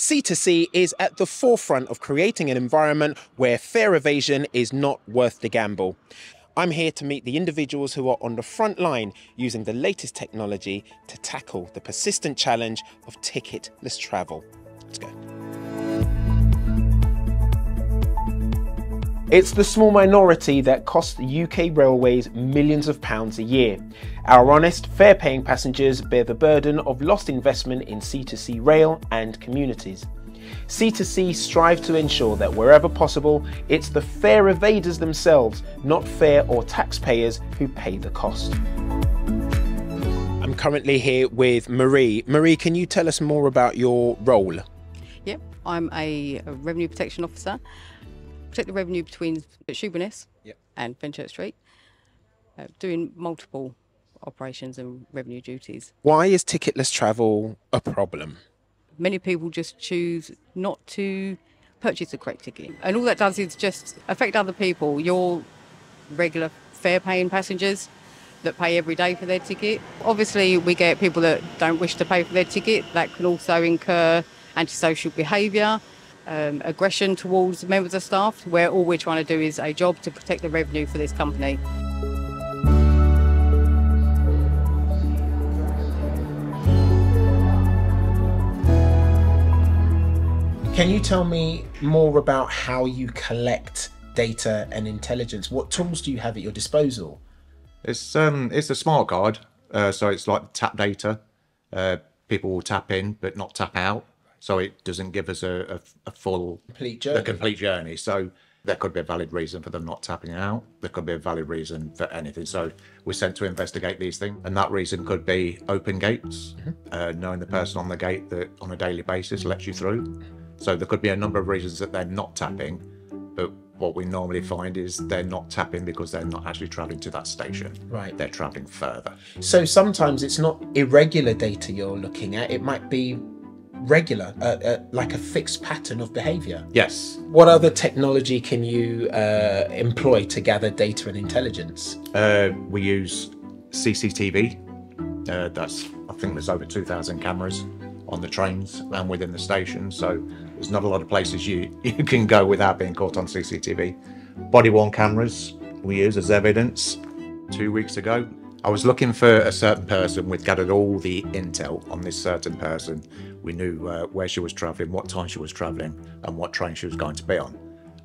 C2C is at the forefront of creating an environment where fare evasion is not worth the gamble. I'm here to meet the individuals who are on the front line using the latest technology to tackle the persistent challenge of ticketless travel. Let's go. It's the small minority that costs the UK railways millions of pounds a year. Our honest, fare-paying passengers bear the burden of lost investment in C2C rail and communities. C2C strive to ensure that wherever possible, it's the fare evaders themselves, not fare or taxpayers, who pay the cost. I'm currently here with Marie. Marie, can you tell us more about your role? Yep, I'm a revenue protection officer. Protect the revenue between Shoeburyness and Fenchurch Street, doing multiple operations and revenue duties. Why is ticketless travel a problem? Many people just choose not to purchase the correct ticket, and all that does is just affect other people, your regular fare-paying passengers that pay every day for their ticket. Obviously, we get people that don't wish to pay for their ticket. That can also incur antisocial behaviour, aggression towards members of staff, where all we're trying to do is a job to protect the revenue for this company. Can you tell me more about how you collect data and intelligence? What tools do you have at your disposal? It's a smart card, so it's like tap data. People will tap in but not tap out, so it doesn't give us a full complete journey. So there could be a valid reason for them not tapping out. There could be a valid reason for anything. So we're sent to investigate these things, and that reason could be open gates, knowing the person on the gate that on a daily basis lets you through. So there could be a number of reasons that they're not tapping, but what we normally find is they're not tapping because they're not actually travelling to that station. Right. They're travelling further. So sometimes it's not irregular data you're looking at. It might be regular, like a fixed pattern of behaviour. Yes. What other technology can you employ to gather data and intelligence? We use CCTV. I think there's over 2,000 cameras on the trains and within the station, so there's not a lot of places you can go without being caught on CCTV. Body-worn cameras we use as evidence. 2 weeks ago, I was looking for a certain person. We'd gathered all the intel on this certain person. We knew where she was travelling, what time she was travelling, and what train she was going to be on.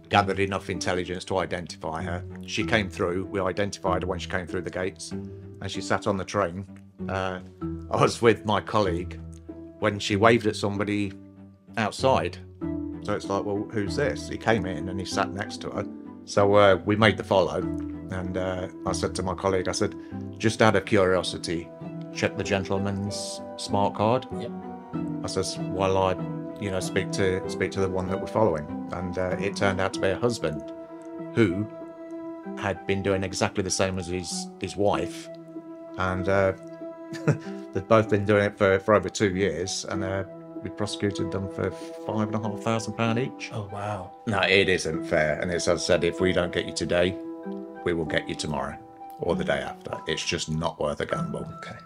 Gathered enough intelligence to identify her. She came through, we identified her when she came through the gates, and she sat on the train. I was with my colleague when she waved at somebody outside. So it's like, well, who's this? He came in and he sat next to her. So we made the follow, and I said to my colleague, I said, just out of curiosity, check the gentleman's smart card. Yep. I says, while I, speak to the one that we're following. And it turned out to be a husband who had been doing exactly the same as his wife, and they've both been doing it for over 2 years, and we prosecuted them for £5,500 each. Oh, wow. No, it isn't fair. And as I said, if we don't get you today, we will get you tomorrow or the day after. It's just not worth a gamble. Okay.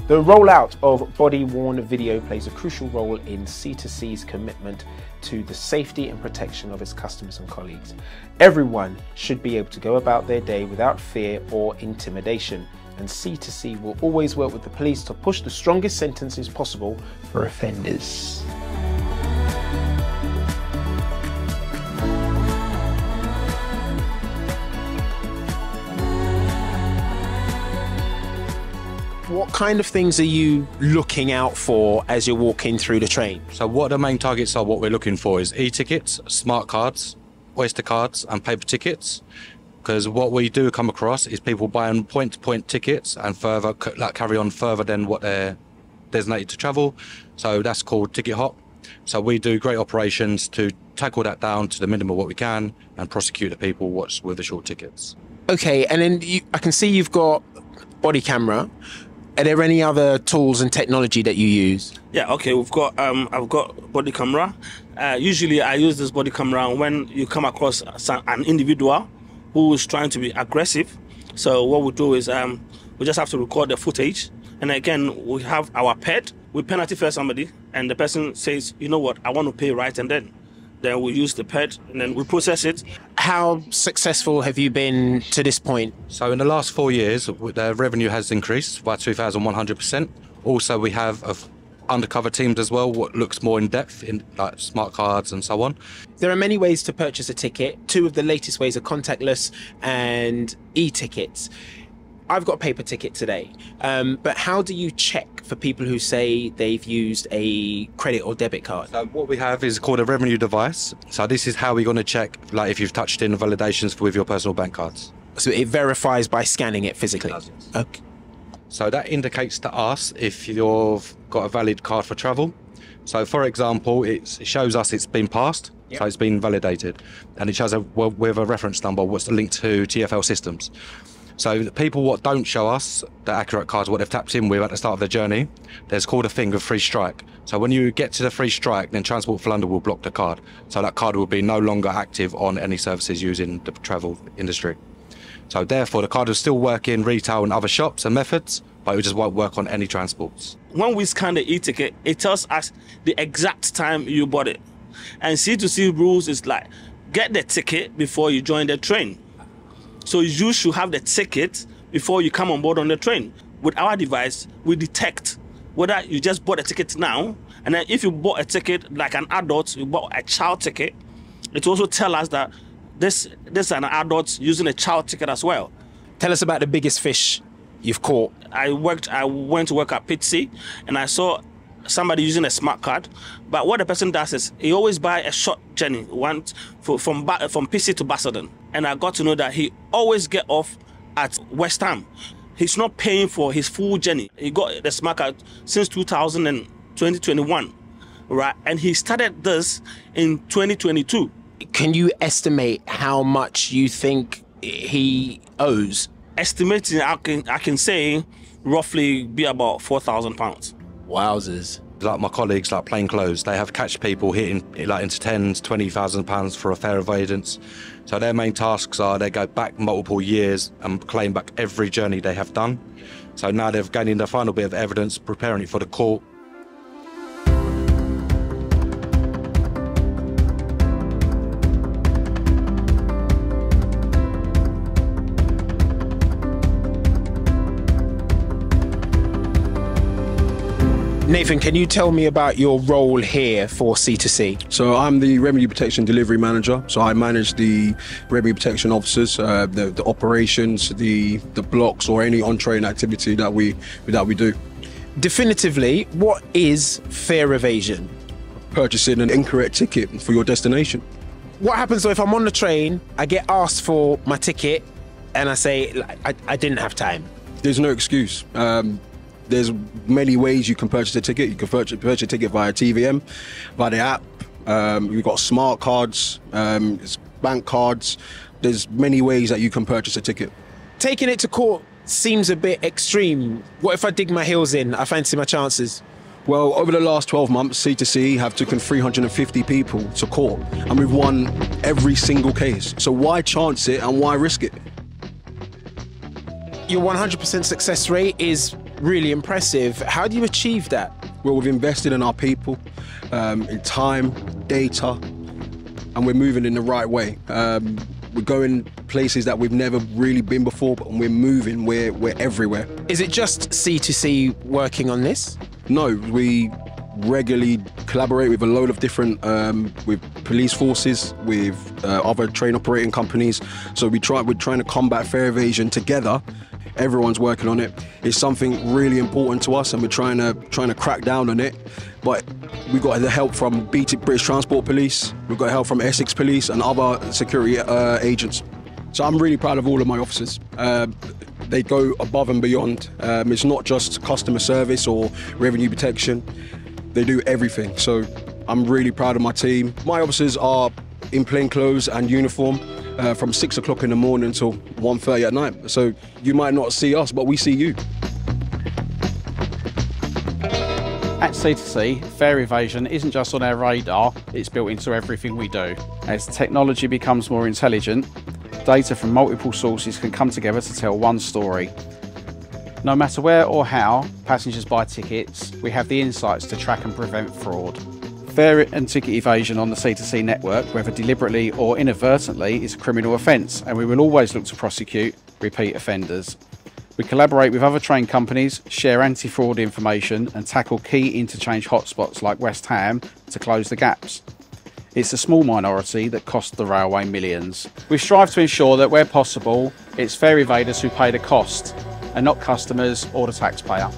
The rollout of body-worn video plays a crucial role in C2C's commitment to the safety and protection of its customers and colleagues. Everyone should be able to go about their day without fear or intimidation, and C2C will always work with the police to push the strongest sentences possible for offenders. What kind of things are you looking out for as you're walking through the train? So what the main targets are, what we're looking for is e-tickets, smart cards, Oyster cards and paper tickets. Because what we do come across is people buying point-to-point tickets and further carry on further than what they're designated to travel. So that's called ticket hop. So we do great operations to tackle that down to the minimum of what we can and prosecute the people with the short tickets. Okay, and then I can see you've got body camera. Are there any other tools and technology that you use? Yeah, okay, we've got I've got body camera. Usually I use this body camera when you come across an individual who is trying to be aggressive. So what we do is we just have to record the footage, and again we have our pet we penalty fare somebody, and the person says, you know what, I want to pay right, and then we use the PED, and then we process it. How successful have you been to this point? So in the last 4 years, the revenue has increased by 2,100%. Also, we have undercover teams as well, what looks more in depth in like smart cards and so on. There are many ways to purchase a ticket. Two of the latest ways are contactless and e-tickets. I've got a paper ticket today, but how do you check for people who say they've used a credit or debit card? So what we have is called a revenue device. So this is how we're going to check, like if you've touched in validations with your personal bank cards. So it verifies by scanning it physically? It does, yes. Okay. So that indicates to us if you've got a valid card for travel. So for example, it shows us it's been passed, so it's been validated, and it shows with a reference number what's linked to TfL systems. So the people what don't show us the accurate cards, what they've tapped in with at the start of their journey, there's called a thing of free strike. So when you get to the free strike, then Transport for London will block the card. So that card will be no longer active on any services using the travel industry. So therefore, the card will still work in retail and other shops and methods, but it just won't work on any transports. When we scan the e-ticket, it tells us the exact time you bought it. And C2C rules is like, get the ticket before you join the train. So you should have the ticket before you come on board on the train. With our device, we detect whether you just bought a ticket now, and then if you bought a ticket like an adult, you bought a child ticket, it also tells us that this is an adult using a child ticket as well. Tell us about the biggest fish you've caught. I went to work at Pitsy, and I saw somebody using a smart card, but what the person does is he always buy a short journey, from Pitsy to Basildon, and I got to know that he always get off at West Ham. He's not paying for his full journey. He got the smart card since 2021, right? And he started this in 2022. Can you estimate how much you think he owes? Estimating, I can say roughly be about £4,000. Wowzers. Like my colleagues, like plainclothes, they have catch people hitting like into £10,000 to £20,000 for a fare avoidance. So their main tasks are they go back multiple years and claim back every journey they have done. So now they're gaining the final bit of evidence, preparing it for the court. Nathan, can you tell me about your role here for C2C? So I'm the Revenue Protection Delivery Manager. So I manage the Revenue Protection Officers, the operations, the blocks, or any on-train activity that we do. Definitively, what is fare evasion? Purchasing an incorrect ticket for your destination. What happens though if I'm on the train, I get asked for my ticket, and I say I didn't have time? There's no excuse. There's many ways you can purchase a ticket. You can purchase a ticket via TVM, via the app. We've got smart cards, bank cards. There's many ways that you can purchase a ticket. Taking it to court seems a bit extreme. What if I dig my heels in? I fancy my chances. Well, over the last 12 months, C2C have taken 350 people to court, and we've won every single case. So why chance it and why risk it? Your 100% success rate is really impressive. How do you achieve that? Well, we've invested in our people, in time, data, and we're moving in the right way. We're going places that we've never really been before, but we're moving, we're everywhere. Is it just C2C working on this? No, we regularly collaborate with a load of different, with police forces, with other train operating companies. So we're trying to combat fare evasion together. Everyone's working on it. It's something really important to us, and we're trying to crack down on it. But we got the help from British Transport Police, we've got help from Essex Police and other security agents. So I'm really proud of all of my officers. They go above and beyond. It's not just customer service or revenue protection. They do everything. So I'm really proud of my team. My officers are in plain clothes and uniform. From 6 o'clock in the morning until 1:30 at night. So you might not see us, but we see you. At C2C, fare evasion isn't just on our radar, it's built into everything we do. As technology becomes more intelligent, data from multiple sources can come together to tell one story. No matter where or how passengers buy tickets, we have the insights to track and prevent fraud. Fare and ticket evasion on the C2C network, whether deliberately or inadvertently, is a criminal offence, and we will always look to prosecute repeat offenders. We collaborate with other train companies, share anti-fraud information and tackle key interchange hotspots like West Ham to close the gaps. It's a small minority that cost the railway millions. We strive to ensure that where possible, it's fare evaders who pay the cost and not customers or the taxpayer.